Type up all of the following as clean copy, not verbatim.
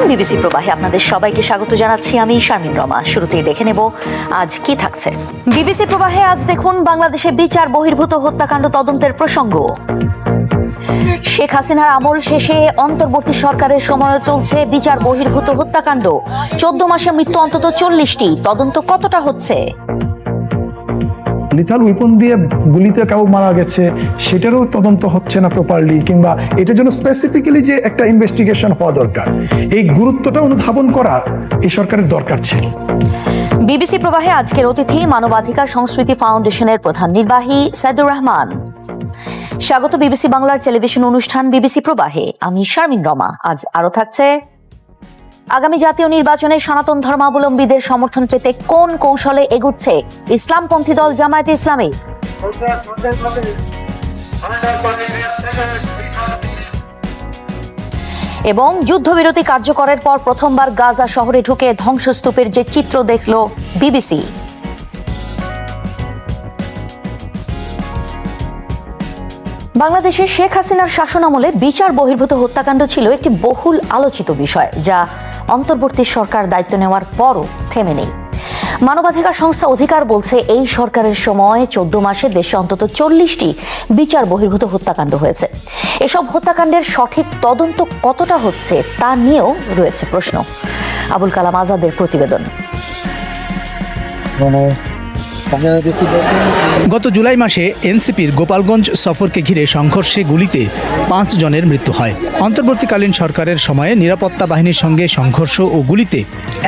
BBC প্রবাহে আপনাদের সবাইকে স্বাগত জানাচ্ছি। আমি শারমিন রমা। শুরুতেই দেখে নেব আজ কি থাকছে। বিবিসি প্রবাহে আজ দেখুন বাংলাদেশে বিচার বহির্ভূত হত্যাকাণ্ড তদন্তের প্রসঙ্গ। শেখ হাসিনার আমল শেষে অন্তর্বর্তী সরকারের সময় চলছে বিচার বহির্ভূত হত্যাকাণ্ড। 14 মাসে মৃত্যু অন্তত 40টি। তদন্ত কতটা হচ্ছে? লিথাল উইপন দিয়ে গুলিতে কেউ মারা গেছে সেটারও তদন্ত হচ্ছে না প্রপারলি, কিংবা এটার জন্য স্পেসিফিক্যালি যে একটা ইনভেস্টিগেশন হওয়া দরকার, এই গুরুত্বটা অনুধাবন করা এই সরকারের দরকার ছিল। বিবিসি প্রবাহে আজকের অতিথি মানবাধিকার সংস্কৃতি ফাউন্ডেশনের প্রধান নির্বাহী সাইদুর রহমান। স্বাগত বিবিসি বাংলার টেলিভিশন অনুষ্ঠান বিবিসি প্রবাহে। আমি শারমিন রমা। আজ আরো থাকছে, আগামী জাতীয় নির্বাচনে সনাতন ধর্মাবলম্বীদের সমর্থন পেতে কোন কৌশলে এগুচ্ছে ইসলামপন্থী দল জামায়াতে ইসলামী, এবং যুদ্ধবিরতি কার্যকরের পর প্রথমবার গাজা শহরে ঢুকে ধ্বংসস্তূপের যে চিত্র দেখল বিবিসি। বাংলাদেশে শেখ হাসিনার শাসনামলে বিচার বহির্ভূত হত্যাকাণ্ড ছিল একটি বহুল আলোচিত বিষয়, যা অন্তর্বর্তী সরকার দায়িত্ব নেওয়ার পরও থেমে নেই। মানবাধিকার সংস্থা অধিকার বলছে, এই সরকারের সময় 14 মাসে দেশে অন্তত 40টি বিচার বহির্ভূত হত্যাকাণ্ড হয়েছে। এসব হত্যাকাণ্ডের সঠিক তদন্ত কতটা হচ্ছে তা নিয়েও রয়েছে প্রশ্ন। আবুল কালাম আজাদের প্রতিবেদন। গত জুলাই মাসে এনসিপির গোপালগঞ্জ সফরকে ঘিরে সংঘর্ষে গুলিতে 5 জনের মৃত্যু হয়। অন্তর্বর্তীকালীন সরকারের সময়ে নিরাপত্তা বাহিনীর সঙ্গে সংঘর্ষ ও গুলিতে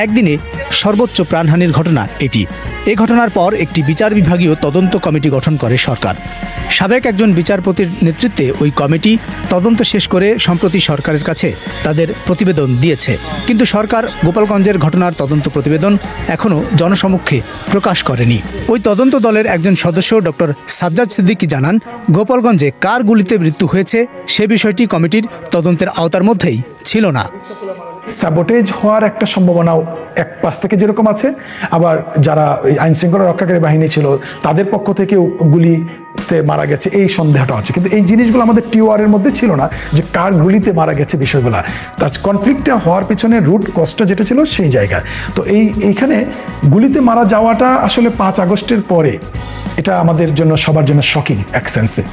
একদিনে সর্বোচ্চ প্রাণহানির ঘটনা এটি। এ ঘটনার পর একটি বিচার বিভাগীয় তদন্ত কমিটি গঠন করে সরকার। সাবেক একজন বিচারপতির নেতৃত্বে ওই কমিটি তদন্ত শেষ করে সম্প্রতি সরকারের কাছে তাদের প্রতিবেদন দিয়েছে। কিন্তু সরকার গোপালগঞ্জের ঘটনার তদন্ত প্রতিবেদন এখনও জনসমক্ষে প্রকাশ করেনি। ওই তদন্ত দলের একজন সদস্য ডক্টর সাজ্জাদ সিদ্দিকী জানান, গোপালগঞ্জে কার গুলিতে মৃত্যু হয়েছে সে বিষয়টি কমিটির তদন্তের আওতার মধ্যেই ছিল না। স্যাবোটেজ হওয়ার একটা সম্ভাবনাও এক পাশ থেকে যেরকম আছে, আবার যারা আইন শৃঙ্খলা রক্ষাকারী বাহিনী ছিল তাদের পক্ষ থেকেও গুলিতে মারা গেছে এই সন্দেহটা আছে। কিন্তু এই জিনিসগুলো আমাদের টিওয়ারের মধ্যে ছিল না, যে কার গুলিতে মারা গেছে বিষয়গুলো। তার কনফ্লিক্টটা হওয়ার পিছনে রুট কজটা যেটা ছিল সেই জায়গায়। তো এইখানে গুলিতে মারা যাওয়াটা আসলে 5 আগস্টের পরে এটা আমাদের জন্য সবার জন্য শকিং এক সেন্সে।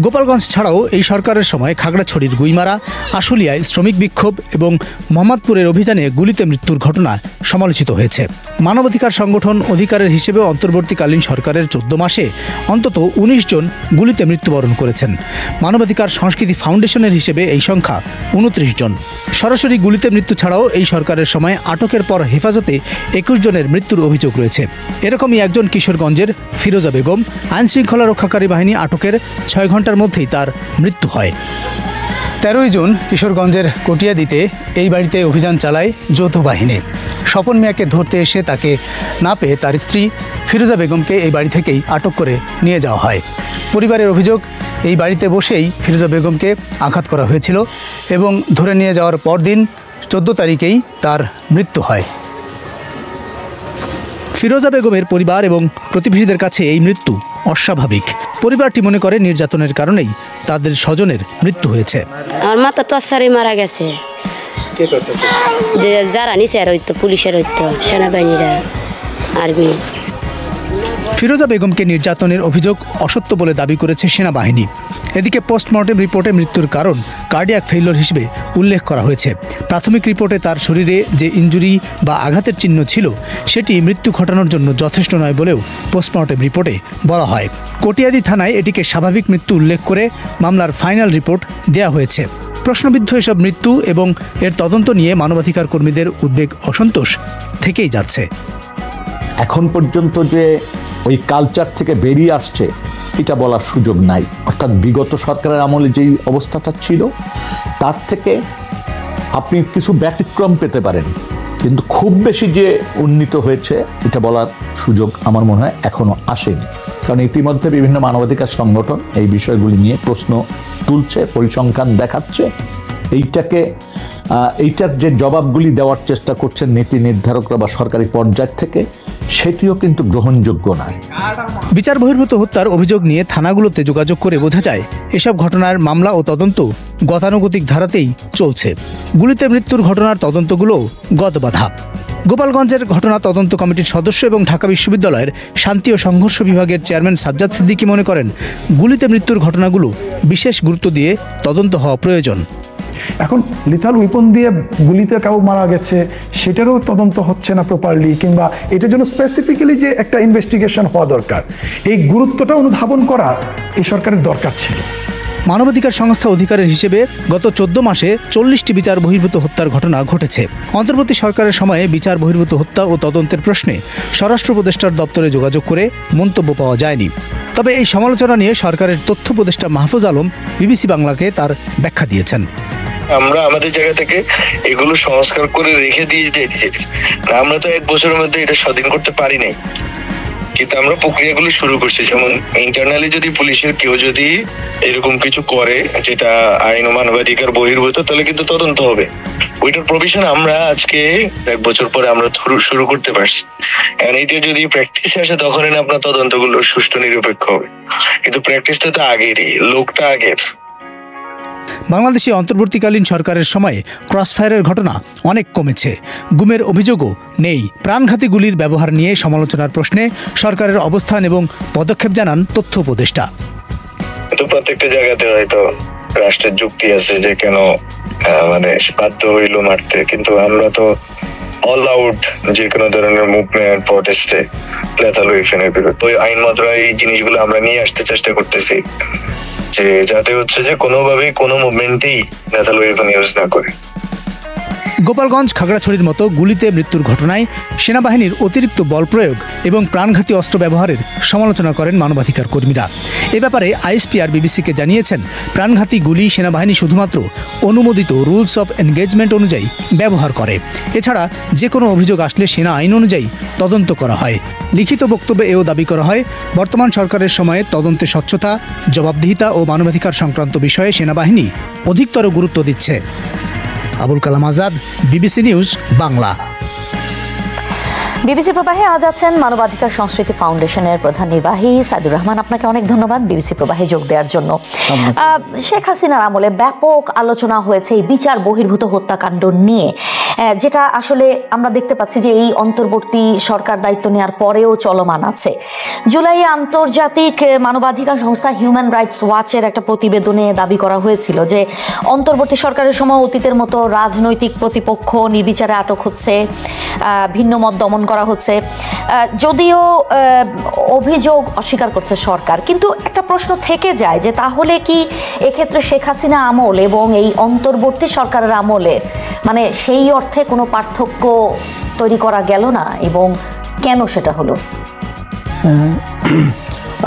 গোপালগঞ্জ ছাড়াও এই সরকারের সময় খাগড়াছড়ির গুইমারা, আশুলিয়ায় শ্রমিক বিক্ষোভ এবং মোহাম্মদপুরের অভিযানে গুলিতে মৃত্যুর ঘটনা সমালোচিত হয়েছে। মানবাধিকার সংগঠন অধিকারের হিসেবে অন্তর্বর্তীকালীন সরকারের 14 মাসে অন্তত 19 জন গুলিতে মৃত্যুবরণ করেছেন। মানবাধিকার সংস্কৃতি ফাউন্ডেশনের হিসেবে এই সংখ্যা 29 জন। সরাসরি গুলিতে মৃত্যু ছাড়াও এই সরকারের সময় আটকের পর হেফাজতে 21 জনের মৃত্যুর অভিযোগ রয়েছে। এরকমই একজন কিশোরগঞ্জের ফিরোজা বেগম। আইনশৃঙ্খলা রক্ষাকারী বাহিনী আটকের 6 ঘন্টার মধ্যেই তার মৃত্যু হয়। 13ই জুন কিশোরগঞ্জের কটিয়াদিতে এই বাড়িতে অভিযান চালায় যৌথ বাহিনী। স্বপন মিয়াকে ধরতে এসে তাকে না পেয়ে তার স্ত্রী ফিরোজা বেগমকে এই বাড়ি থেকেই আটক করে নিয়ে যাওয়া হয়। পরিবারের অভিযোগ, এই বাড়িতে বসেই ফিরোজা বেগমকে আঘাত করা হয়েছিল এবং ধরে নিয়ে যাওয়ার পরদিন 14 তারিখেই তার মৃত্যু হয়। ফিরোজা বেগমের পরিবার এবং প্রতিবেশীদের কাছে এই মৃত্যু অস্বাভাবিক। পরিবারটি মনে করে নির্যাতনের কারণেই তাদের স্বজনের মৃত্যু হয়েছে। আমার মাথা টর্চারে মারা গেছে, যে যারা নিচে হইতো, পুলিশের হইতো, সেনাবাহিনীরা, আর্মি। ফিরোজা বেগমকে নির্যাতনের অভিযোগ অসত্য বলে দাবি করেছে সেনাবাহিনী। এদিকে পোস্টমর্টেম রিপোর্টে মৃত্যুর কারণ কার্ডিয়াক ফেইলিওর হিসেবে উল্লেখ করা হয়েছে। প্রাথমিক রিপোর্টে তার শরীরে যে ইনজুরি বা আঘাতের চিহ্ন ছিল সেটি মৃত্যু ঘটানোর জন্য যথেষ্ট নয় বলেও পোস্টমর্টেম রিপোর্টে বলা হয়। কটিয়াদি থানায় এটিকে স্বাভাবিক মৃত্যু উল্লেখ করে মামলার ফাইনাল রিপোর্ট দেয়া হয়েছে। প্রশ্নবিদ্ধ এসব মৃত্যু এবং এর তদন্ত নিয়ে মানবাধিকার কর্মীদের উদ্বেগ, অসন্তোষ থেকেই যাচ্ছে। এখন পর্যন্ত যে ওই কালচার থেকে বেরিয়ে আসছে এটা বলার সুযোগ নাই। অর্থাৎ বিগত সরকারের আমলে যেই অবস্থাটা ছিল তার থেকে আপনি কিছু ব্যতিক্রম পেতে পারেন, কিন্তু খুব বেশি যে উন্নীত হয়েছে এটা বলার সুযোগ আমার মনে হয় এখনো আসেনি। কারণ ইতিমধ্যে বিভিন্ন মানবাধিকার সংগঠন এই বিষয়গুলি নিয়ে প্রশ্ন তুলছে, পরিসংখ্যান দেখাচ্ছে। এইটার যে জবাবগুলি দেওয়ার চেষ্টা করছেন নীতি নির্ধারকরা বা সরকারি পর্যায় থেকে, সেটিও কিন্তু গ্রহণযোগ্য নয়। বিচার বহির্ভূত হত্যার অভিযোগ নিয়ে থানাগুলোতে যোগাযোগ করে বোঝা যায় এসব ঘটনার মামলা ও তদন্ত গতানুগতিক ধারাতেই চলছে। গুলিতে মৃত্যুর ঘটনার তদন্তগুলো গতবাধা। গোপালগঞ্জের ঘটনা তদন্ত কমিটির সদস্য এবং ঢাকা বিশ্ববিদ্যালয়ের শান্তি ও সংঘর্ষ বিভাগের চেয়ারম্যান সাজ্জাদ সিদ্দিকী মনে করেন, গুলিতে মৃত্যুর ঘটনাগুলো বিশেষ গুরুত্ব দিয়ে তদন্ত হওয়া প্রয়োজন। এখন লিথাল উইপন দিয়ে গুলিতে কাউ মারা গেছে সেটারও তদন্ত হচ্ছে না প্রপারলি, কিংবা এটার জন্য স্পেসিফিক্যালি যে একটা ইনভেস্টিগেশন হওয়া দরকার, এই গুরুত্বটা অনুধাবন করা এই সরকারের দরকার ছিল। মানবাধিকার সংস্থা অধিকারের হিসেবে গত 14 মাসে 40টি বিচার বহির্ভূত হত্যার ঘটনা ঘটেছে। অন্তর্বর্তী সরকারের সময়ে বিচার বহির্ভূত হত্যা ও তদন্তের প্রশ্নে স্বরাষ্ট্র উপদেষ্টার দপ্তরে যোগাযোগ করে মন্তব্য পাওয়া যায়নি। তবে এই সমালোচনা নিয়ে সরকারের তথ্য উপদেষ্টা মাহফুজ আলম বিবিসি বাংলাকে তার ব্যাখ্যা দিয়েছেন। আমরা আমাদের জায়গা থেকে এগুলো সংস্কার করে রেখে দিয়ে যেতে চাই। আমরা তো 1 বছরের মধ্যে এটা স্বাধীন করতে পারি নাই, কিন্তু আমরা প্রক্রিয়াগুলো শুরু করছি। যেমন ইন্টারনালি যদি পুলিশের কেউ যদি এরকম কিছু করে যেটা আইন ও মানবাধিকার বহির্ভূত, তাহলে কিন্তু তদন্ত হবে। ওইটার প্রভিশন আমরা আজকে 1 বছর পরে আমরা শুরু করতে পারছি। এখন এইটা যদি প্র্যাকটিস আসে তখন আপনার তদন্তগুলো সুষ্ঠু নিরপেক্ষ হবে, কিন্তু প্র্যাকটিসটা তো আগেরই, লোকটা আগের। বাংলাদেশে অন্তর্বর্তীকালীন সরকারের সময়ে ক্রসফায়ারের ঘটনা অনেক কমেছে, গুমের অভিযোগও নেই। প্রাণঘাতী গুলির ব্যবহার নিয়ে সমালোচনার প্রশ্নে সরকারের অবস্থান এবং পদক্ষেপ জানান তথ্য উপদেষ্টা। তো প্রত্যেকটা জায়গাতে হয়তো রাষ্ট্রের যুক্তি আছে যে কেন বাধ্য হইল মারতে, কিন্তু আমরা তো অল আউট যে কোনো ধরনের মুভমেন্ট প্রটেস্টে লেথাল ওয়েপনের বিরুদ্ধে ওই আইন মন্ত্রণালয় এই জিনিসগুলো আমরা নিয়ে আসতে চেষ্টা করতেছি, যে যাতে হচ্ছে যে কোনোভাবেই কোনো মুভমেন্টেই লেথাল ওয়েপন ইউজ না করে। গোপালগঞ্জ খাগড়াছড়ির মতো গুলিতে মৃত্যুর ঘটনায় সেনাবাহিনীর অতিরিক্ত বল প্রয়োগ এবং প্রাণঘাতী অস্ত্র ব্যবহারের সমালোচনা করেন মানবাধিকার কর্মীরা। এ ব্যাপারে আইএসপিআর বিবিসিকে জানিয়েছেন, প্রাণঘাতী গুলি সেনাবাহিনী শুধুমাত্র অনুমোদিত রুলস অফ এনগেজমেন্ট অনুযায়ী ব্যবহার করে। এছাড়া যে কোনো অভিযোগ আসলে সেনা আইন অনুযায়ী তদন্ত করা হয়। লিখিত বক্তব্যে এও দাবি করা হয়, বর্তমান সরকারের সময়ে তদন্তে স্বচ্ছতা, জবাবদিহিতা ও মানবাধিকার সংক্রান্ত বিষয়ে সেনাবাহিনী অধিকতর গুরুত্ব দিচ্ছে। Abul Kalam Azad, BBC news Bangla. BBC প্রবাহে আজ আছেন মানবাধিকার সংস্কৃতি ফাউন্ডেশনের প্রধান নির্বাহী সাইদুর রহমান। আপনাকে অনেক ধন্যবাদ বিবিসি প্রবাহে যোগ দেওয়ার জন্য। শেখ হাসিনার আমলে ব্যাপক আলোচনা হয়েছে এই বিচার বহির্ভূত হত্যাকাণ্ড নিয়ে, যেটা আসলে আমরা দেখতে পাচ্ছি যে এই অন্তর্বর্তী সরকার দায়িত্ব নেওয়ার পরেও চলমান আছে। জুলাইয়ে আন্তর্জাতিক মানবাধিকার সংস্থা হিউম্যান রাইটস ওয়াচের একটা প্রতিবেদনে দাবি করা হয়েছিল যে অন্তর্বর্তী সরকারের সময় অতীতের মতো রাজনৈতিক প্রতিপক্ষ নির্বিচারে আটক হচ্ছে, ভিন্ন মত দমন করা হচ্ছে। যদিও অভিযোগ অস্বীকার করছে সরকার, কিন্তু একটা প্রশ্ন থেকে যায় যে তাহলে কি এক্ষেত্রে শেখ হাসিনা আমল এবং এই অন্তর্বর্তী সরকারের আমলে সেই অর্থে কোনো পার্থক্য তৈরি করা গেল না, এবং কেন সেটা হলো?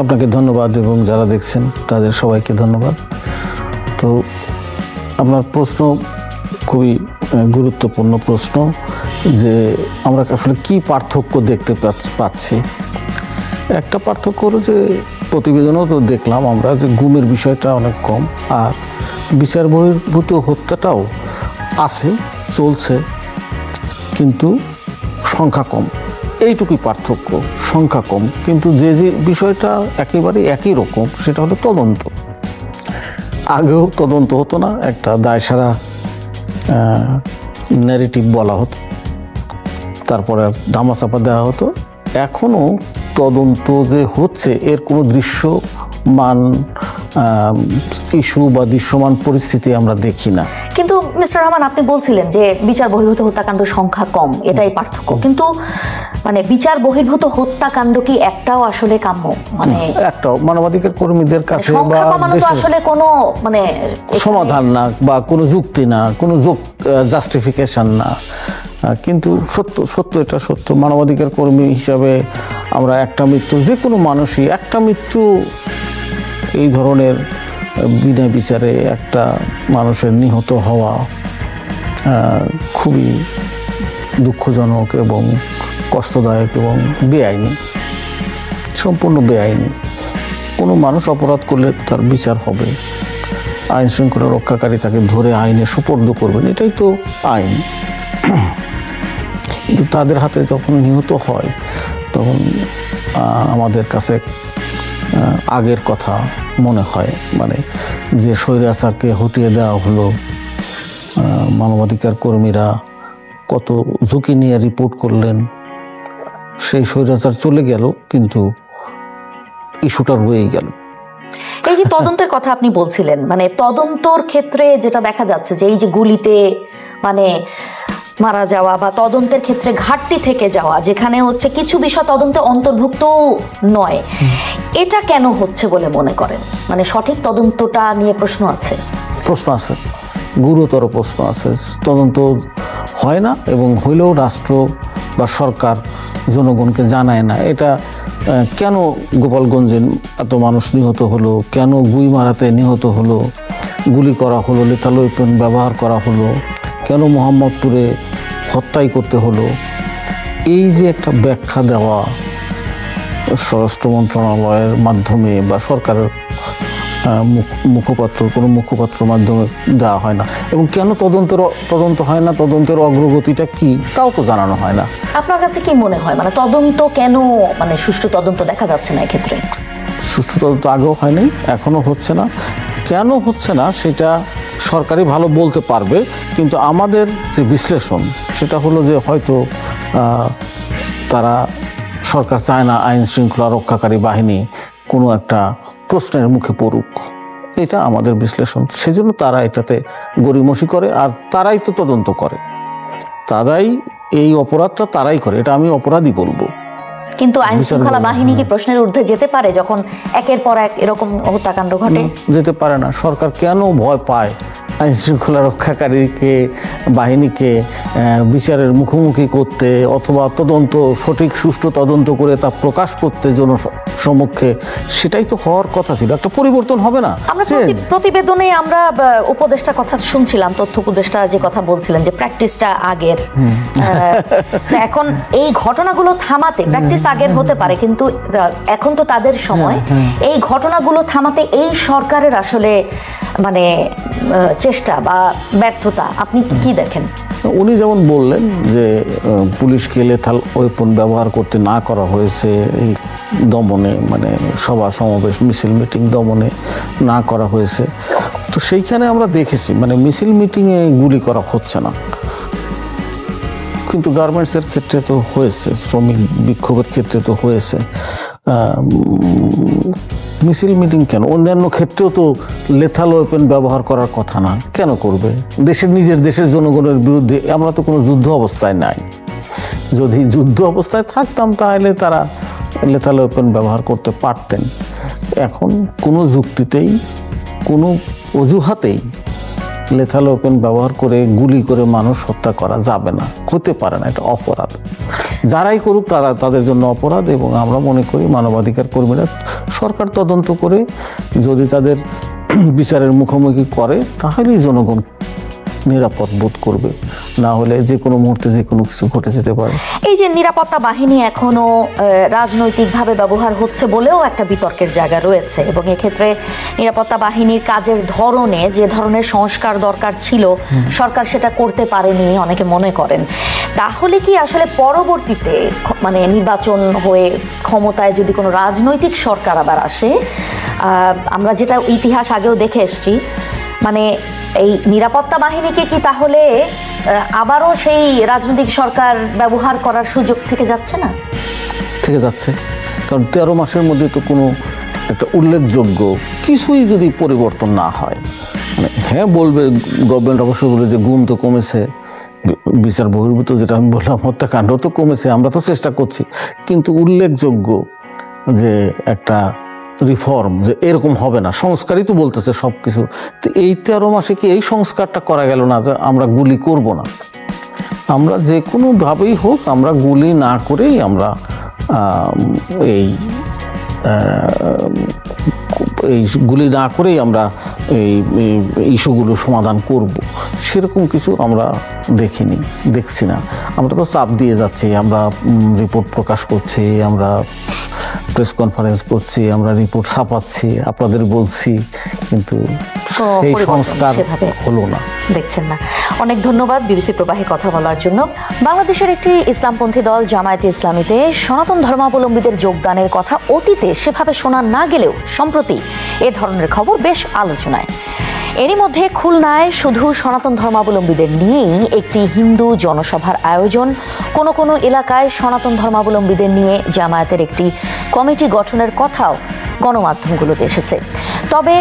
আপনাকে ধন্যবাদ এবং যারা দেখছেন তাদের সবাইকে ধন্যবাদ। তো আপনার প্রশ্ন খুবই গুরুত্বপূর্ণ প্রশ্ন, যে আমরা আসলে কি পার্থক্য দেখতে পাচ্ছি। একটা পার্থক্য হলো যে প্রতিবেদনও তো দেখলাম আমরা যে গুমের বিষয়টা অনেক কম, আর বিচার বহির্ভূত হত্যাটাও আছে, চলছে, কিন্তু সংখ্যা কম। এইটুকুই পার্থক্য, সংখ্যা কম, কিন্তু যে বিষয়টা একেবারে একই রকম, সেটা হলো তদন্ত। আগেও তদন্ত হতো না, একটা দায়সারা ন্যারেটিভ বলা হতো, তারপরে আর ধামাচাপা দেওয়া হতো। এখনও তদন্ত যে হচ্ছে এর কোনো দৃশ্যমান ইস্যু বা দৃশ্যমান পরিস্থিতি আমরা দেখি না। কিন্তু মিস্টার রহমান, আপনি বলছিলেন যে বিচার বহির্ভূত হত্যাকাণ্ড সংখ্যা কম, এটাই পার্থক্য, কিন্তু বিচার বহির্ভূত হত্যাকাণ্ড কি একটাও আসলে কাম্য? একটাও মানবাধিকার কর্মীদের কাছে আসলে কোনো সমাধান না, বা কোনো যুক্তি না, কোনো জাস্টিফিকেশন না। কিন্তু সত্য এটা সত্য। মানবাধিকার কর্মী হিসাবে আমরা একটা মৃত্যু, যে কোনো মানুষই একটা মৃত্যু, এই ধরনের বিনা বিচারে একটা মানুষের নিহত হওয়া খুবই দুঃখজনক এবং কষ্টদায়ক এবং বেআইনি, সম্পূর্ণ বেআইনি। কোনো মানুষ অপরাধ করলে তার বিচার হবে, আইন শৃঙ্খলা রক্ষাকারী তাকে ধরে আইনে সোপর্দ করবেন, এটাই তো আইন। কিন্তু তাদের হাতে যখন নিহত হয় তখন আমাদের কাছে আগের কথা মনে হয়, মানে যে স্বৈরাচারকে হটিয়ে দেওয়া হলো, মানবাধিকার কর্মীরা কত ঝুঁকি নিয়ে রিপোর্ট করলেন, সেই স্বৈরাচার চলে গেল কিন্তু ইস্যুটা রয়েই গেল। এই যে তদন্তের কথা আপনি বলছিলেন, মানে তদন্তর ক্ষেত্রে যেটা দেখা যাচ্ছে যে এই যে গুলিতে মানে মারা যাওয়া বা তদন্তের ক্ষেত্রে ঘাটতি থেকে যাওয়া, যেখানে হচ্ছে কিছু বিষয় তদন্তে অন্তর্ভুক্ত নয়, এটা কেন হচ্ছে বলে মনে করেন? মানে সঠিক তদন্তটা নিয়ে প্রশ্ন আছে, গুরুতর প্রশ্ন আছে। তদন্ত হয় না, এবং হইলেও রাষ্ট্র বা সরকার জনগণকে জানায় না। এটা কেন গোপালগঞ্জে এত মানুষ নিহত হলো, কেন গুইমারাতে নিহত হলো, গুলি করা হলো, লেথাল ওয়েপন ব্যবহার করা হলো, কেন মোহাম্মদপুরে হত্যাই করতে হলো, এই যে একটা ব্যাখ্যা দেওয়া স্বরাষ্ট্র মন্ত্রণালয়ের মাধ্যমে বা সরকারের কোনো মুখপাত্রের মাধ্যমে দেওয়া হয় না। এবং কেন তদন্ত হয় না, তদন্তের অগ্রগতিটা কি তাও তো জানানো হয় না। আপনার কাছে কি মনে হয়, মানে তদন্ত কেন, মানে সুষ্ঠু তদন্ত দেখা যাচ্ছে না এক্ষেত্রে? সুষ্ঠু তদন্ত আগেও হয়নি, এখনো হচ্ছে না। কেন হচ্ছে না সেটা সরকারই ভালো বলতে পারবে, কিন্তু আমাদের যে বিশ্লেষণ সেটা হলো যে হয়তো তারা, সরকার চায় না আইন শৃঙ্খলা রক্ষাকারী বাহিনী কোনো একটা প্রশ্নের মুখে পড়ুক, এটা আমাদের বিশ্লেষণ। সেজন্য তারা এটাতে গড়িমসি করে, আর তারাই তো তদন্ত করে, তারাই এই অপরাধটা তারাই করে, এটা আমি অপরাধী বলবো। কিন্তু আইন শৃঙ্খলা বাহিনী কি প্রশ্নের ঊর্ধ্বে যেতে পারে যখন একের পর এক এরকম হত্যাকাণ্ড ঘটে? যেতে পারে না। সরকার কেন ভয় পায় আইন শৃঙ্খলা রক্ষাকারীকে বাহিনীকে বিচারের মুখোমুখি করতে, অথবা তদন্ত সঠিক সুষ্ঠু তদন্ত করে তা প্রকাশ করতে জনসমক্ষে? সেটাই তো হওয়ার কথা ছিল। একটা পরিবর্তন হবে না? আমরা প্রতিবেদনে আমরা উপদেষ্টার কথা শুনছিলাম, তথ্য উপদেষ্টা যে কথা বলছিলেন যে প্র্যাকটিসটা আগের, এখন এই ঘটনাগুলো থামাতে, প্র্যাকটিস আগের হতে পারে কিন্তু এখন তো তাদের সময়, এই ঘটনাগুলো থামাতে এই সরকারের আসলে মানে চেষ্টা বা ব্যর্থতা আপনি কি দেখেন? উনি যেমন বললেন যে পুলিশকে লেথাল ওয়েপন ব্যবহার করতে না করা হয়েছে এই দমনে, মানে সভা সমাবেশ মিছিল মিটিং দমনে না করা হয়েছে, তো সেইখানে আমরা দেখেছি মানে মিছিল মিটিংয়ে গুলি করা হচ্ছে না, কিন্তু গার্মেন্টসের ক্ষেত্রে তো হয়েছে, শ্রমিক বিক্ষোভের ক্ষেত্রে তো হয়েছে। মিছিল মিটিং কেন? অন্যান্য ক্ষেত্রেও তো লেথাল ওয়েপন ব্যবহার করার কথা না, কেন করবে? নিজের দেশের জনগণের বিরুদ্ধে। আমরা তো কোনো যুদ্ধ অবস্থায় নাই, যদি যুদ্ধ অবস্থায় থাকতাম তাহলে তারা লেথাল ওয়েপন ব্যবহার করতে পারতেন। এখন কোনো যুক্তিতেই, কোনো অজুহাতেই লেথাল ওয়েপন ব্যবহার করে গুলি করে মানুষ হত্যা করা যাবে না, হতে পারে না, এটা অপরাধ। যারাই করুক তাদের জন্য অপরাধ, এবং আমরা মনে করি মানবাধিকার কর্মীরা সরকার তদন্ত করে যদি তাদের বিচারের মুখোমুখি করে তাহলেই জনগণ নিরাপদ বোধ করবে, না হলে যে কোনো মুহূর্তে যে কোনো কিছু ঘটে যেতে পারে। এই যে নিরাপত্তা বাহিনী এখনো রাজনৈতিকভাবে ব্যবহার হচ্ছে বলেও একটা বিতর্কের জায়গা রয়েছে, এবং এক্ষেত্রে নিরাপত্তা বাহিনীর কাজের ধরনে যে ধরনের সংস্কার দরকার ছিল সরকার সেটা করতে পারেনি অনেকে মনে করেন। তাহলে কি আসলে পরবর্তীতে মানে নির্বাচন হয়ে ক্ষমতায় যদি কোনো রাজনৈতিক সরকার আবার আসে, আমরা যেটা ইতিহাস আগেও দেখে এসছি, মানে এই নিরাপত্তা বাহিনীকে কি তাহলে আবারও সেই রাজনৈতিক সরকার ব্যবহার করার সুযোগ থেকে যাচ্ছে না? থেকে যাচ্ছে, কারণ 13 মাসের মধ্যে তো কোনো একটা উল্লেখযোগ্য কিছুই যদি পরিবর্তন না হয়, মানে হ্যাঁ বলবে গভর্নমেন্ট অবশ্যই বলবে যে গুম তো কমেছে, বিচার বহির্ভূত যেটা আমি বললাম হত্যাকাণ্ড তো কমেছে, আমরা তো চেষ্টা করছি, কিন্তু উল্লেখযোগ্য যে একটা রিফর্ম যে এরকম হবে না, সংস্কারই তো বলতেছে সব কিছু, তো এই 13 মাসে কি এই সংস্কারটা করা গেল না যে আমরা গুলি করব না, আমরা যে কোনোভাবেই হোক আমরা গুলি না করেই আমরা এই গুলি না করেই আমরা এই ইস্যুগুলো সমাধান করব। সেরকম কিছু আমরা দেখছি না। আমরা তো চাপ দিয়ে যাচ্ছি, আমরা রিপোর্ট প্রকাশ করছি, আমরা প্রেস কনফারেন্স করছি, আমরা রিপোর্ট ছাপাচ্ছি, আপনাদের বলছি, কিন্তু সেই সংস্কার হলো না, দেখছেন না। অনেক ধন্যবাদ বিবিসি প্রবাহে কথা বলার জন্য। বাংলাদেশের একটি ইসলামপন্থী দল জামায়াতে ইসলামীতে সনাতন ধর্মাবলম্বীদের যোগদানের কথা অতীতে সেভাবে শোনা না গেলেও সম্প্রতি এ ধরনের খবর বেশ আলোচনায়। এরই মধ্যে খুলনায় শুধু সনাতন ধর্মাবলম্বীদের নিয়েই একটি হিন্দু জনসভার আয়োজন, কোনো কোনো এলাকায় সনাতন ধর্মাবলম্বীদের নিয়ে জামায়াতের একটি কমিটি গঠনের কথাও গণমাধ্যমগুলোতে এসেছে। তবে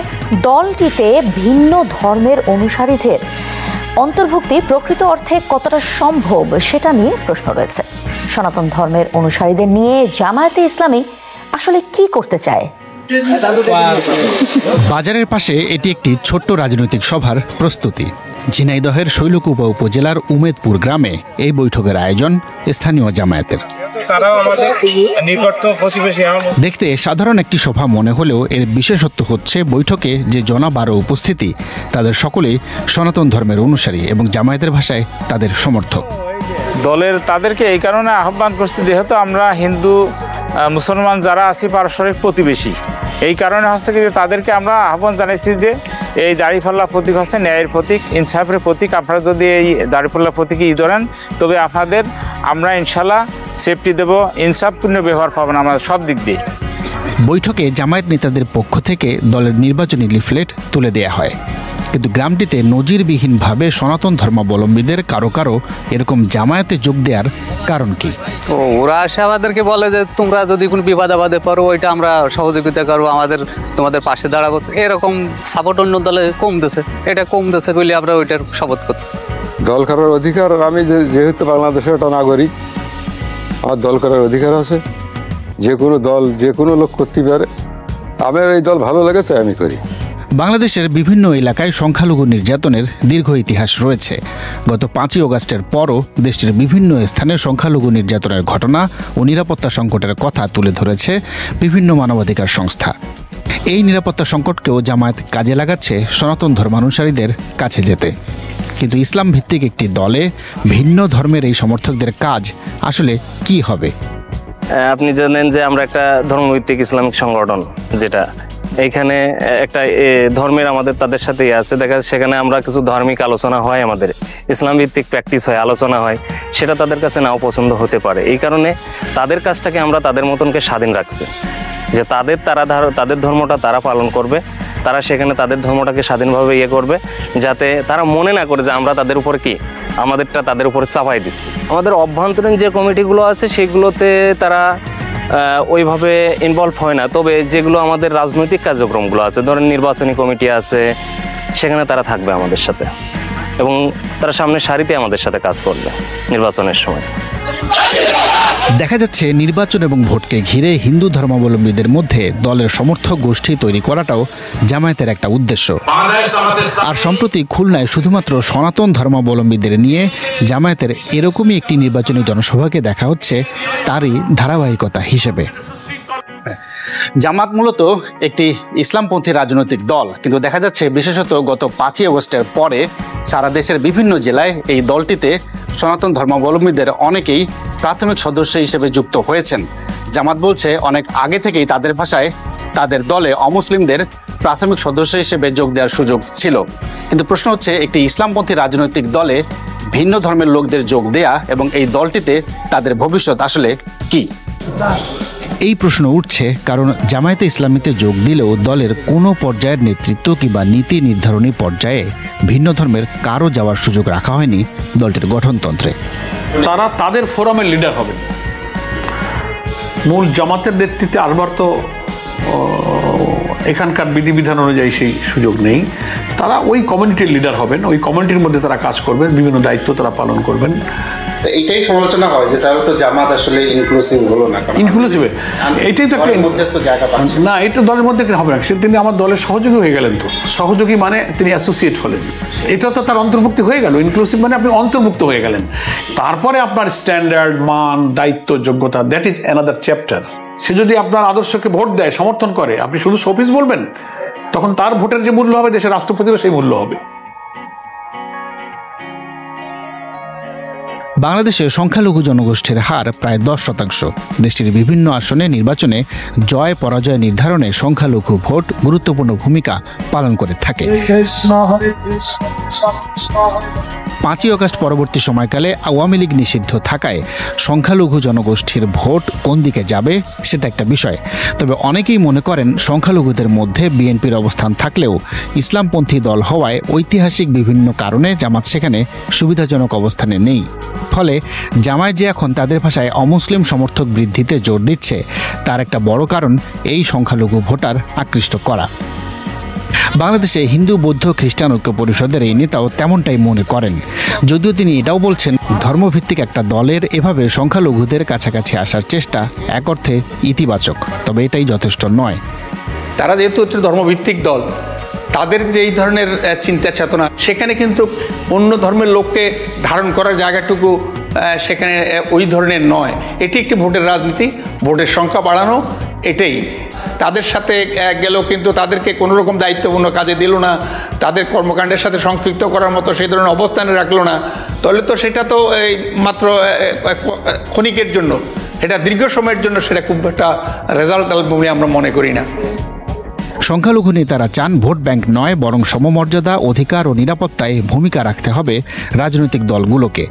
দলটিতে ভিন্ন ধর্মের অনুসারীদের অন্তর্ভুক্তি প্রকৃত অর্থে কতটা সম্ভব সেটা নিয়ে প্রশ্ন রয়েছে। সনাতন ধর্মের অনুসারীদের নিয়ে জামায়াতে ইসলামী আসলে কি করতে চায়? বাজারের পাশে এটি একটি ছোট্ট রাজনৈতিক সভার প্রস্তুতি। ঝিনাইদহের শৈলকুপা উপজেলার উমেদপুর গ্রামে এই বৈঠকের আয়োজন স্থানীয় জামায়াতের। দেখতে সাধারণ একটি সভা মনে হলেও এর বিশেষত্ব হচ্ছে বৈঠকে যে জনাবারো উপস্থিতি, তাদের সকলেই সনাতন ধর্মের অনুসারী এবং জামায়াতের ভাষায় তাদের সমর্থক। দলের তাদেরকে এই কারণে আহ্বান করছি, যেহেতু আমরা হিন্দু মুসলমান যারা আছি পারস্পরিক প্রতিবেশী, এই কারণে হচ্ছে কি তাদেরকে আমরা আহ্বান জানাচ্ছি যে এই দাড়িপাল্লা প্রতীক হচ্ছে ন্যায়ের প্রতীক, ইনসাফের প্রতীক। আপনারা যদি এই দাড়িপাল্লা প্রতীকে ধরেন তবে আমরা ইনশাল্লাহ সেফটি দেব, ইনসাফপূর্ণ ব্যবহার পাবেন আমাদের সব দিক দিয়ে। বৈঠকে জামায়াত নেতাদের পক্ষ থেকে দলের নির্বাচনী লিফলেট তুলে দেয়া হয়, কিন্তু গ্রামটিতে নজিরবিহীনভাবে সনাতন ধর্মাবলম্বীদের কারো কারো এরকম জামায়াতে যোগ দেওয়ার কারণ কি? ওরা আসে আমাদেরকে বলে যে তোমরা যদি কোনো বিবাদ আবাদে পারো ওইটা আমরা সহযোগিতা করবো, তোমাদের পাশে দাঁড়াবো। এরকম সাপোর্ট অন্য দলে কমতেছে, এটা কমতেছে বলে আমরা ওইটার শপথ করছি। দল করার অধিকার, আমি যেহেতু বাংলাদেশের একটা নাগরিক, আমার দল করার অধিকার আছে। যে কোনো দল যে কোনো লোক করতে পারে, আমার এই দল ভালো লাগে তাই আমি করি। বাংলাদেশের বিভিন্ন এলাকায় সংখ্যালঘু নির্যাতনের দীর্ঘ ইতিহাস রয়েছে। গত 5ই অগাস্টের পরও দেশটির বিভিন্ন স্থানে সংখ্যালঘু নির্যাতনের ঘটনা ও নিরাপত্তা সংকটের কথা তুলে ধরেছে বিভিন্ন মানবাধিকার সংস্থা। এই নিরাপত্তা সংকটকেও জামায়াত কাজে লাগাচ্ছে সনাতন ধর্মানুসারীদের কাছে যেতে। কিন্তু ইসলাম ভিত্তিক একটি দলে ভিন্ন ধর্মের এই সমর্থকদের কাজ আসলে কি হবে? আপনি জানেন যে আমরা একটা ধর্মভিত্তিক ইসলামিক সংগঠন, যেটা এইখানে একটা ধর্মের আমাদের তাদের সাথেই আছে। দেখা যাচ্ছে সেখানে আমরা কিছু ধার্মিক আলোচনা হয়, আমাদের ইসলাম ভিত্তিক প্র্যাকটিস হয়, আলোচনা হয়, সেটা তাদের কাছে নাও পছন্দ হতে পারে। এই কারণে তাদের কাজটাকে আমরা তাদের মতনকে স্বাধীন রাখছি, যে তাদের ধর্মটা তারা পালন করবে, তারা সেখানে তাদের ধর্মটাকে স্বাধীনভাবে করবে, যাতে তারা মনে না করে যে আমরা তাদের উপর আমাদেরটা তাদের উপরে চাপাই দিচ্ছি। আমাদের অভ্যন্তরীণ যে কমিটিগুলো আছে সেগুলোতে তারা ওইভাবে ইনভলভ হয় না, তবে যেগুলো আমাদের রাজনৈতিক কার্যক্রমগুলো আছে, ধরেন নির্বাচনী কমিটি আছে, সেখানে তারা থাকবে আমাদের সাথে এবং তারা সামনের সারিতে আমাদের সাথে কাজ করবে নির্বাচনের সময়। দেখা যাচ্ছে নির্বাচন এবং ভোটকে ঘিরে হিন্দু ধর্মাবলম্বীদের মধ্যে দলের সমর্থক গোষ্ঠী তৈরি করাটাও জামায়াতের একটা উদ্দেশ্য। আর সম্প্রতি খুলনায় শুধুমাত্র সনাতন ধর্মাবলম্বীদের নিয়ে জামায়াতের এরকমই একটি নির্বাচনী জনসভাকে দেখা হচ্ছে তারই ধারাবাহিকতা হিসেবে। জামাত মূলত একটি ইসলামপন্থী রাজনৈতিক দল, কিন্তু দেখা যাচ্ছে বিশেষত গত 5ই অগস্টের পরে সারা দেশের বিভিন্ন জেলায় এই দলটিতে সনাতন ধর্মাবলম্বীদের অনেকেই প্রাথমিক সদস্য হিসেবে যুক্ত হয়েছেন। জামাত বলছে অনেক আগে থেকেই তাদের ভাষায় তাদের দলে অমুসলিমদের প্রাথমিক সদস্য হিসেবে যোগ দেওয়ার সুযোগ ছিল। কিন্তু প্রশ্ন হচ্ছে, একটি ইসলামপন্থী রাজনৈতিক দলে ভিন্ন ধর্মের লোকদের যোগ দেয়া এবং এই দলটিতে তাদের ভবিষ্যৎ আসলে কি? এই প্রশ্ন উঠছে কারণ জামায়াতে ইসলামীতে যোগ দিলেও দলের কোনো পর্যায়ের নেতৃত্ব কিংবা নীতি নির্ধারণী পর্যায়ে ভিন্ন ধর্মের কারো যাওয়ার সুযোগ রাখা হয়নি দলটির গঠনতন্ত্রে। তারা তাদের ফোরামের লিডার হবেন, মূল জামাতের নেতৃত্বে আসবার তো এখানকার বিধিবিধান অনুযায়ী সেই সুযোগ নেই। তারা ওই কমিউনিটির লিডার হবেন, ওই কমিউনিটির মধ্যে তারা কাজ করবেন, বিভিন্ন দায়িত্ব তারা পালন করবেন। এইটাই সমালোচনা হয় যে তাহলে তো জামাত আসলে ইনক্লুসিভ হলো না। ইনক্লুসিভ এটাই তো না, এটা দলের মধ্যে হবে না। তিনি আমার দলের সহযোগী হয়ে গেলেন, তো সহযোগী মানে তিনি অ্যাসোসিয়েট হলেন, এটা তো তার অন্তর্ভুক্তি হয়ে গেল। ইনক্লুসিভ মানে আপনি অন্তর্ভুক্ত হয়ে গেলেন, তারপরে আপনার স্ট্যান্ডার্ড, মান, দায়িত্ব, যোগ্যতা, দ্যাট ইজ অ্যানাদার চ্যাপ্টার। সে যদি আপনার আদর্শকে ভোট দেয়, সমর্থন করে, আপনি শুধু শোপিস বলবেন, তখন তার ভোটের যে মূল্য হবে দেশের রাষ্ট্রপতিরও সেই মূল্য হবে। বাংলাদেশে সংখ্যালঘু জনগোষ্ঠীর হার প্রায় 10%। দেশটির বিভিন্ন আসনে নির্বাচনে জয় পরাজয় নির্ধারণে সংখ্যালঘু ভোট গুরুত্বপূর্ণ ভূমিকা পালন করে থাকে। 5ই আগস্ট পরবর্তী সময়কালে আওয়ামী লীগ নিষিদ্ধ থাকায় সংখ্যালঘু জনগোষ্ঠীর ভোট কোন দিকে যাবে সেটা একটা বিষয়। তবে অনেকেই মনে করেন সংখ্যালঘুদের মধ্যে বিএনপির অবস্থান থাকলেও ইসলামপন্থী দল হওয়ায় ঐতিহাসিক বিভিন্ন কারণে জামাত সেখানে সুবিধাজনক অবস্থানে নেই। ফলে জামায়াত যে এখন তাদের ভাষায় অমুসলিম সমর্থক বৃদ্ধিতে জোর দিচ্ছে তার একটা বড় কারণ এই সংখ্যালঘু ভোটার আকৃষ্ট করা। বাংলাদেশে হিন্দু বৌদ্ধ খ্রিস্টান ঐক্য পরিষদের এই নেতাও তেমনটাই মনে করেন, যদিও তিনি এটাও বলছেন ধর্মভিত্তিক একটা দলের এভাবে সংখ্যালঘুদের কাছাকাছি আসার চেষ্টা এক অর্থে ইতিবাচক, তবে এটাই যথেষ্ট নয়। তারা যেহেতু হচ্ছে ধর্মভিত্তিক দল, তাদের যে এই ধরনের চিন্তা চেতনা, সেখানে কিন্তু অন্য ধর্মের লোককে ধারণ করার জায়গাটুকু সেখানে ওই ধরনের নয়। এটি একটি ভোটের রাজনীতি, ভোটের সংখ্যা বাড়ানো, এটাই। তাদের সাথে গেলেও কিন্তু তাদেরকে কোনো রকম দায়িত্বপূর্ণ কাজে দিল না, তাদের কর্মকাণ্ডের সাথে সম্পৃক্ত করার মতো সেই ধরনের অবস্থানে রাখলো না, তাহলে তো সেটা তো এই মাত্র ক্ষণিকের জন্য, এটা দীর্ঘ সময়ের জন্য সেটা খুব একটা রেজাল্ট বলে আমরা মনে করি না। সংখ্যালঘু নেতারা চান ভোট ব্যাংক নয়, বরং সমমর্যাদা, অধিকার ও নিরাপত্তায় ভূমিকা রাখতে হবে রাজনৈতিক দলগুলোকে।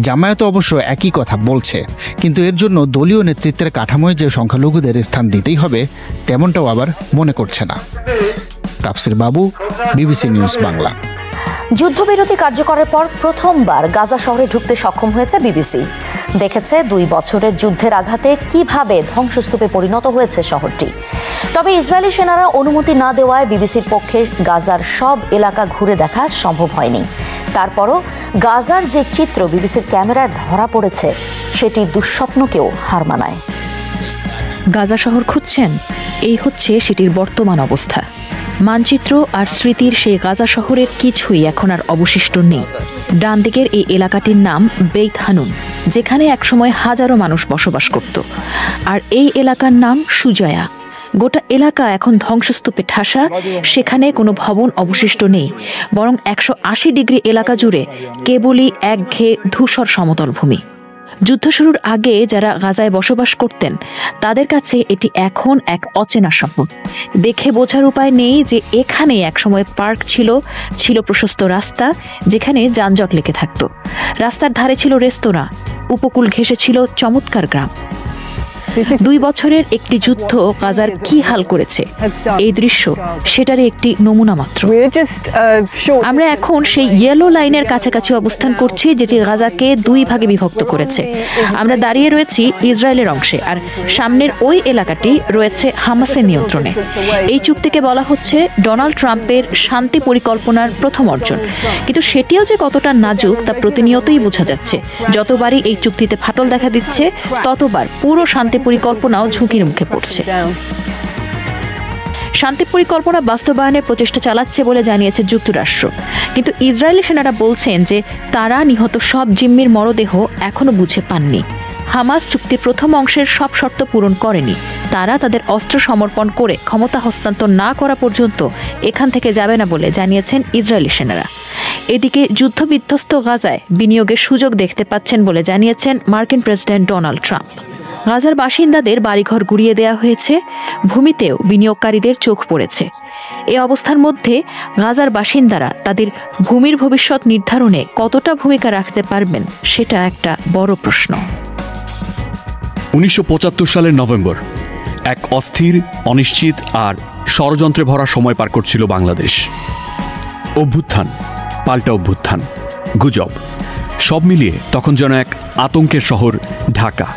জামায়াত অবশ্য একই কথা বলছে, কিন্তু এর জন্য দলীয় নেতৃত্বের কাঠামোয় যে সংখ্যালঘুদের স্থান দিতেই হবে তেমনটাও আবার মনে করছে না। তাফসির বাবু, বিবিসি নিউজ বাংলা। যুদ্ধবিরতি কার্যকরের পর প্রথমবার গাজা শহরে ঢুকতে সক্ষম হয়েছে বিবিসি। দেখেছে 2 বছরের যুদ্ধের আঘাতে কিভাবে ধ্বংসস্তূপে পরিণত হয়েছে শহরটি। তবে ইসরায়েলি সেনারা অনুমতি না দেওয়ায় বিবিসির পক্ষে গাজার সব এলাকা ঘুরে দেখা সম্ভব হয়নি। তারপরও গাজার যে চিত্র বিবিসির ক্যামেরায় ধরা পড়েছে সেটি দুঃস্বপ্নকেও হার মানায়। গাজা শহর খুঁজছেন? এই হচ্ছে সেটির বর্তমান অবস্থা। মানচিত্র আর স্মৃতির সেই গাজা শহরের কিছুই এখন আর অবশিষ্ট নেই। ডান দিকের এই এলাকাটির নাম বেইত হানুন, যেখানে একসময় হাজারো মানুষ বসবাস করত। আর এই এলাকার নাম সুজায়া। গোটা এলাকা এখন ধ্বংসস্তূপে ঠাসা, সেখানে কোনো ভবন অবশিষ্ট নেই, বরং 180 ডিগ্রি এলাকা জুড়ে কেবলই একঘেয়ে ধূসর সমতল ভূমি। যুদ্ধ শুরুর আগে যারা গাজায় বসবাস করতেন তাদের কাছে এটি এখন এক অচেনা শহর। দেখে বোঝার উপায় নেই যে এখানে একসময় পার্ক ছিল প্রশস্ত রাস্তা যেখানে যানজট লেগে থাকত। রাস্তার ধারে ছিল রেস্তোরাঁ, উপকূল ঘেঁষে ছিল চমৎকার গ্রাম। 2 বছরের একটি যুদ্ধ গাজার কি হাল করেছে এই দৃশ্য সেটারই একটি নমুনা মাত্র। আমরা এখন সেই ইয়েলো লাইনের কাছাকাছি অবস্থান করছি, যেটি গাজাকে 2 ভাগে বিভক্ত করেছে। আমরা দাঁড়িয়ে রয়েছি ইসরায়েলের অংশে, আর সামনের ওই এলাকাটি রয়েছে হামাসের নিয়ন্ত্রণে। এই চুক্তিকে বলা হচ্ছে ডোনাল্ড ট্রাম্পের শান্তি পরিকল্পনার প্রথম অর্জন, কিন্তু সেটিও যে কতটা নাজুক তা প্রতিনিয়তই বোঝা যাচ্ছে। যতবারই এই চুক্তিতে ফাটল দেখা দিচ্ছে ততবার পুরো শান্তি পরিকল্পনাও ঝুঁকির মুখে পড়ছে। শান্তি পরিকল্পনা বাস্তবায়নের প্রচেষ্টা চালাচ্ছে বলে জানিয়েছে যুক্তরাষ্ট্র, কিন্তু ইসরায়েলি সেনারা বলছেন যে তারা নিহত সব জিম্মির মরদেহ এখনো বুঝে পাননি। হামাস চুক্তির প্রথম অংশের সব শর্ত পূরণ করেনি। তারা তাদের অস্ত্র সমর্পণ করে ক্ষমতা হস্তান্তর না করা পর্যন্ত এখান থেকে যাবে না বলে জানিয়েছেন ইসরায়েলি সেনারা। এদিকে যুদ্ধবিধ্বস্ত গাজায় বিনিয়োগের সুযোগ দেখতে পাচ্ছেন বলে জানিয়েছেন মার্কিন প্রেসিডেন্ট ডোনাল্ড ট্রাম্প। গাজার বাসিন্দাদের বাড়িঘর গুড়িয়ে দেওয়া হয়েছে, ভূমিতেও বিনিয়োগকারীদের চোখ পড়েছে। এই অবস্থার মধ্যে গাজার বাসিন্দারা তাদের ভূমির ভবিষ্যৎ নির্ধারণে কতটা ভূমিকা রাখতে পারবেন সেটা একটা বড় প্রশ্ন। 1975 সালের নভেম্বর, এক অস্থির, অনিশ্চিত আর ষড়যন্ত্রে ভরা সময় পার করছিল বাংলাদেশ। অভ্যুত্থান, পাল্টা অভ্যুত্থান, গুজব, সব মিলিয়ে তখন যেন এক আতঙ্কের শহর ঢাকা।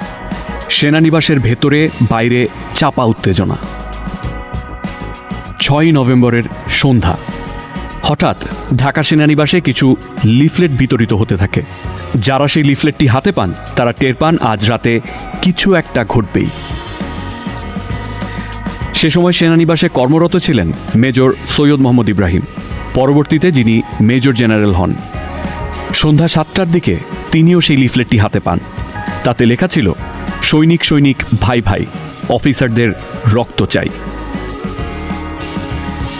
সেনানিবাসের ভেতরে বাইরে চাপা উত্তেজনা। 6ই নভেম্বরের সন্ধ্যা, হঠাৎ ঢাকা সেনানিবাসে কিছু লিফলেট বিতরিত হতে থাকে। যারা সেই লিফলেটটি হাতে পান তারা টের পান আজ রাতে কিছু একটা ঘটবেই। সে সময় সেনানিবাসে কর্মরত ছিলেন মেজর সৈয়দ মোহাম্মদ ইব্রাহিম, পরবর্তীতে যিনি মেজর জেনারেল হন। সন্ধ্যা 7টার দিকে তিনিও সেই লিফলেটটি হাতে পান। তাতে লেখা ছিল, সৈনিক সৈনিক ভাই ভাই, অফিসারদের রক্ত চাই।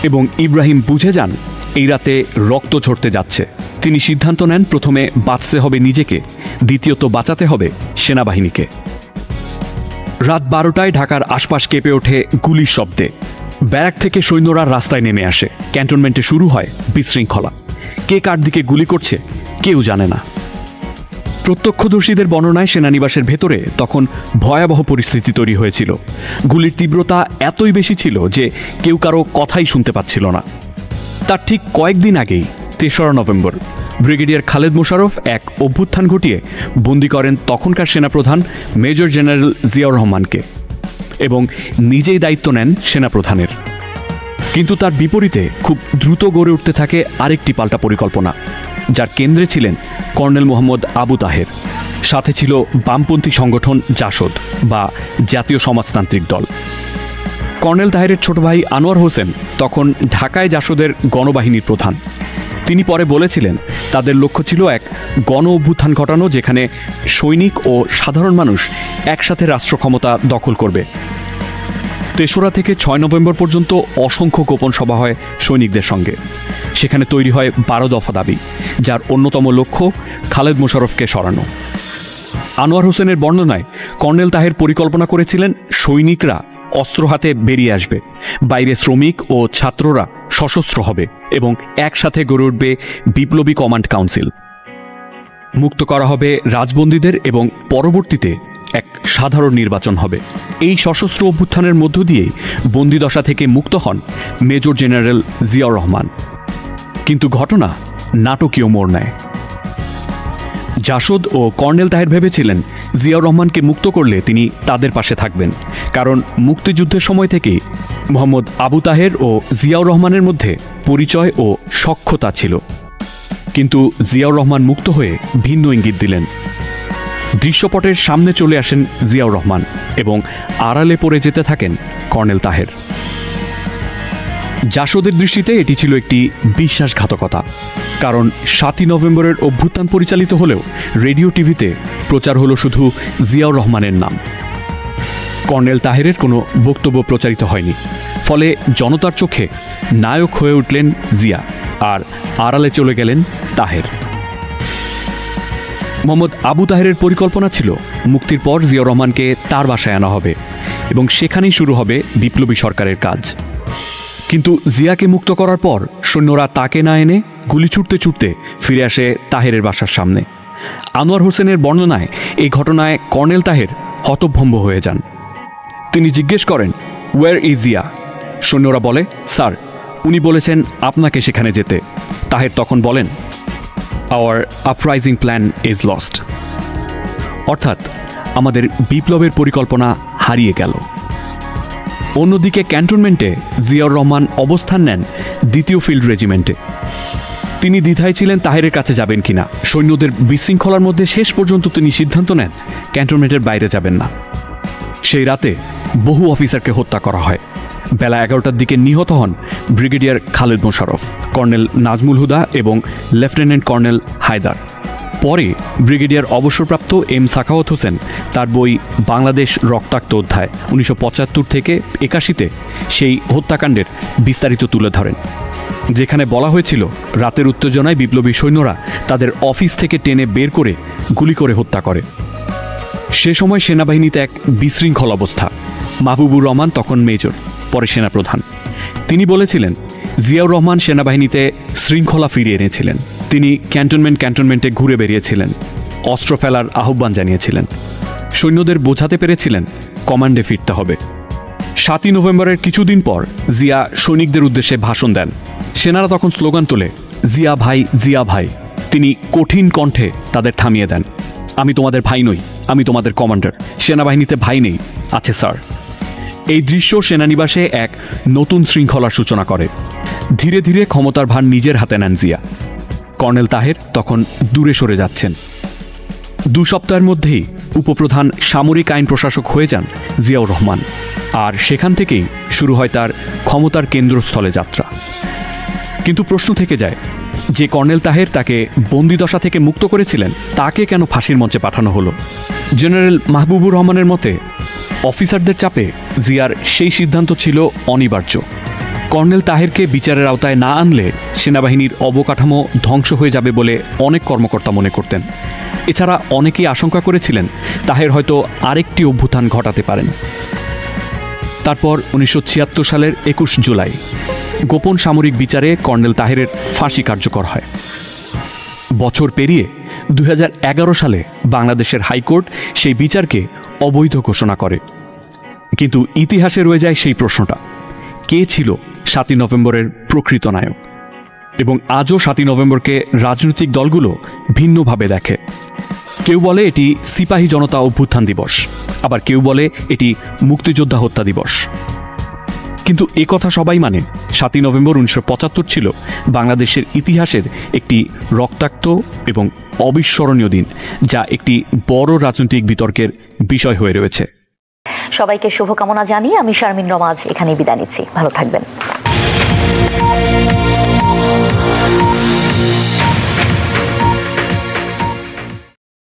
এবং ইব্রাহিম বুঝে যান এই রাতে রক্ত ঝরতে যাচ্ছে। তিনি সিদ্ধান্ত নেন প্রথমে বাঁচতে হবে নিজেকে, দ্বিতীয়ত বাঁচাতে হবে সেনাবাহিনীকে। রাত 12টায় ঢাকার আশপাশ কেঁপে ওঠে গুলির শব্দে। ব্যারাক থেকে সৈন্যরা রাস্তায় নেমে আসে। ক্যান্টনমেন্টে শুরু হয় বিশৃঙ্খলা। কে কার দিকে গুলি করছে কেউ জানে না। প্রত্যক্ষদর্শীদের বর্ণনায় সেনানিবাসের ভেতরে তখন ভয়াবহ পরিস্থিতি তৈরি হয়েছিল। গুলির তীব্রতা এতই বেশি ছিল যে কেউ কারো কথাই শুনতে পাচ্ছিল না। তার ঠিক কয়েকদিন আগেই ৩রা নভেম্বর ব্রিগেডিয়ার খালেদ মোশাররফ এক অভ্যুত্থান ঘটিয়ে বন্দী করেন তখনকার সেনাপ্রধান মেজর জেনারেল জিয়াউর রহমানকে এবং নিজেই দায়িত্ব নেন সেনাপ্রধানের। কিন্তু তার বিপরীতে খুব দ্রুত গড়ে উঠতে থাকে আরেকটি পাল্টা পরিকল্পনা, যার কেন্দ্রে ছিলেন কর্নেল মোহাম্মদ আবু তাহের। সাথে ছিল বামপন্থী সংগঠন জাসদ বা জাতীয় সমাজতান্ত্রিক দল। কর্নেল তাহেরের ছোট ভাই আনোয়ার হোসেন তখন ঢাকায় জাসদের গণবাহিনীর প্রধান। তিনি পরে বলেছিলেন তাদের লক্ষ্য ছিল এক গণ অভ্যুত্থান ঘটানো, যেখানে সৈনিক ও সাধারণ মানুষ একসাথে রাষ্ট্র ক্ষমতা দখল করবে। ৩রা থেকে ৬ নভেম্বর পর্যন্ত অসংখ্য গোপন সভা হয় সৈনিকদের সঙ্গে। সেখানে তৈরি হয় ১২ দফা দাবি, যার অন্যতম লক্ষ্য খালেদ মোশাররফকে সরানো। আনোয়ার হোসেনের বর্ণনায় কর্নেল তাহের পরিকল্পনা করেছিলেন সৈনিকরা অস্ত্র হাতে বেরিয়ে আসবে, বাইরে শ্রমিক ও ছাত্ররা সশস্ত্র হবে এবং একসাথে গড়ে উঠবে বিপ্লবী কমান্ড কাউন্সিল। মুক্ত করা হবে রাজবন্দীদের এবং পরবর্তীতে এক সাধারণ নির্বাচন হবে। এই সশস্ত্র অভ্যুত্থানের মধ্য দিয়ে বন্দিদশা থেকে মুক্ত হন মেজর জেনারেল জিয়াউর রহমান। কিন্তু ঘটনা নাটকীয় মোড় নেয়। জাসদ ও কর্নেল তাহের ভেবেছিলেন জিয়াউর রহমানকে মুক্ত করলে তিনি তাদের পাশে থাকবেন, কারণ মুক্তিযুদ্ধের সময় থেকেই মোহাম্মদ আবু তাহের ও জিয়াউর রহমানের মধ্যে পরিচয় ও সখ্যতা ছিল। কিন্তু জিয়াউর রহমান মুক্ত হয়ে ভিন্ন ইঙ্গিত দিলেন। দৃশ্যপটের সামনে চলে আসেন জিয়াউর রহমান এবং আড়ালে পড়ে যেতে থাকেন কর্নেল তাহের। জাসদের দৃষ্টিতে এটি ছিল একটি বিশ্বাসঘাতকতা, কারণ ৭ই নভেম্বরের অভ্যুত্থান পরিচালিত হলেও রেডিও টিভিতে প্রচার হলো শুধু জিয়াউর রহমানের নাম। কর্নেল তাহেরের কোনো বক্তব্য প্রচারিত হয়নি। ফলে জনতার চোখে নায়ক হয়ে উঠলেন জিয়া, আর আড়ালে চলে গেলেন তাহের। মোহাম্মদ আবু তাহেরের পরিকল্পনা ছিল মুক্তির পর জিয়াউর রহমানকে তার বাসায় আনা হবে এবং সেখানেই শুরু হবে বিপ্লবী সরকারের কাজ। কিন্তু জিয়াকে মুক্ত করার পর সৈন্যরা তাকে না এনে গুলি ছুটতে ছুটতে ফিরে আসে তাহেরের বাসার সামনে। আনোয়ার হোসেনের বর্ণনায় এই ঘটনায় কর্নেল তাহের হতভম্ব হয়ে যান। তিনি জিজ্ঞেস করেন, ওয়্যার ইজ জিয়া? সৈন্যরা বলে, স্যার, উনি বলেছেন আপনাকে সেখানে যেতে। তাহের তখন বলেন, our uprising plan is lost, অর্থাৎ আমাদের বিপ্লবের পরিকল্পনা হারিয়ে গেল। অন্যদিকে ক্যান্টনমেন্টে জিয়াউর রহমান অবস্থান নেন ২য় ফিল্ড রেজিমেন্টে। তিনি দ্বিধায় ছিলেন তাহেরের কাছে যাবেন কিনা। সৈন্যদের বিশৃঙ্খলার মধ্যে শেষ পর্যন্ত তিনি সিদ্ধান্ত নেন ক্যান্টনমেন্টের বাইরে যাবেন না। সেই রাতে বহু অফিসারকে হত্যা করা হয়। বেলা ১১টার দিকে নিহত হন ব্রিগেডিয়ার খালেদ মোশাররফ, কর্নেল নাজমুল হুদা এবং লেফটেন্যান্ট কর্নেল হায়দার। পরে ব্রিগেডিয়ার অবসরপ্রাপ্ত এম সাখাওয়াত হোসেন তার বই বাংলাদেশ রক্তাক্ত অধ্যায় ১৯৭৫ থেকে ৮১-তে সেই হত্যাকাণ্ডের বিস্তারিত তুলে ধরেন, যেখানে বলা হয়েছিল রাতের উত্তেজনায় বিপ্লবী সৈন্যরা তাদের অফিস থেকে টেনে বের করে গুলি করে হত্যা করে। সে সময় সেনাবাহিনীতে এক বিশৃঙ্খল অবস্থা। মাহবুবুর রহমান তখন মেজর, পরে সেনাপ্রধান। তিনি বলেছিলেন জিয়াউর রহমান সেনাবাহিনীতে শৃঙ্খলা ফিরিয়ে এনেছিলেন। তিনি ক্যান্টনমেন্টে ঘুরে বেরিয়েছিলেন, অস্ত্র ফেলার আহ্বান জানিয়েছিলেন, সৈন্যদের বোঝাতে পেরেছিলেন কমান্ডে ফিরতে হবে। ৭ই নভেম্বরের কিছুদিন পর জিয়া সৈনিকদের উদ্দেশ্যে ভাষণ দেন। সেনারা তখন স্লোগান তোলে, জিয়া ভাই, জিয়া ভাই। তিনি কঠিন কণ্ঠে তাদের থামিয়ে দেন। আমি তোমাদের ভাই নই, আমি তোমাদের কমান্ডার। সেনাবাহিনীতে ভাই নেই, আছে স্যার। এই দৃশ্য সেনানিবাসে এক নতুন শৃঙ্খলার সূচনা করে। ধীরে ধীরে ক্ষমতার ভার নিজের হাতে নেন জিয়া। কর্নেল তাহের তখন দূরে সরে যাচ্ছেন। ২ সপ্তাহের মধ্যেই উপপ্রধান সামরিক আইন প্রশাসক হয়ে যান জিয়াউর রহমান, আর সেখান থেকেই শুরু হয় তার ক্ষমতার কেন্দ্রস্থলে যাত্রা। কিন্তু প্রশ্ন থেকে যায়, যে কর্নেল তাহের তাকে বন্দিদশা থেকে মুক্ত করেছিলেন, তাকে কেন ফাঁসির মঞ্চে পাঠানো হলো? জেনারেল মাহবুবুর রহমানের মতে অফিসারদের চাপে জিয়ার সেই সিদ্ধান্ত ছিল অনিবার্য। কর্নেল তাহেরকে বিচারের আওতায় না আনলে সেনাবাহিনীর অবকাঠামো ধ্বংস হয়ে যাবে বলে অনেক কর্মকর্তা মনে করতেন। এছাড়া অনেকেই আশঙ্কা করেছিলেন তাহের হয়তো আরেকটি অভ্যুত্থান ঘটাতে পারেন। তারপর 1976 সালের 21 জুলাই গোপন সামরিক বিচারে কর্নেল তাহেরের ফাঁসি কার্যকর হয়। বছর পেরিয়ে 2011 সালে বাংলাদেশের হাইকোর্ট সেই বিচারকে অবৈধ ঘোষণা করে। কিন্তু ইতিহাসে রয়ে যায় সেই প্রশ্নটা, কে ছিল 7ই নভেম্বরের প্রকৃত নায়ক? এবং আজও 7ই নভেম্বরকে রাজনৈতিক দলগুলো ভিন্নভাবে দেখে। কেউ বলে এটি সিপাহী জনতা অভ্যুত্থান দিবস, আবার কেউ বলে এটি মুক্তিযোদ্ধা হত্যা দিবস। কিন্তু এ কথা সবাই মানে 7ই নভেম্বর 1975 ছিল বাংলাদেশের ইতিহাসের একটি রক্তাক্ত এবং অবিস্মরণীয় দিন, যা একটি বড় রাজনৈতিক বিতর্কের বিষয় হয়ে রয়েছে। সবাইকে শুভকামনা জানিয়ে আমি শারমিন রমাজ এখানেই বিদায় নিচ্ছি। ভালো থাকবেন।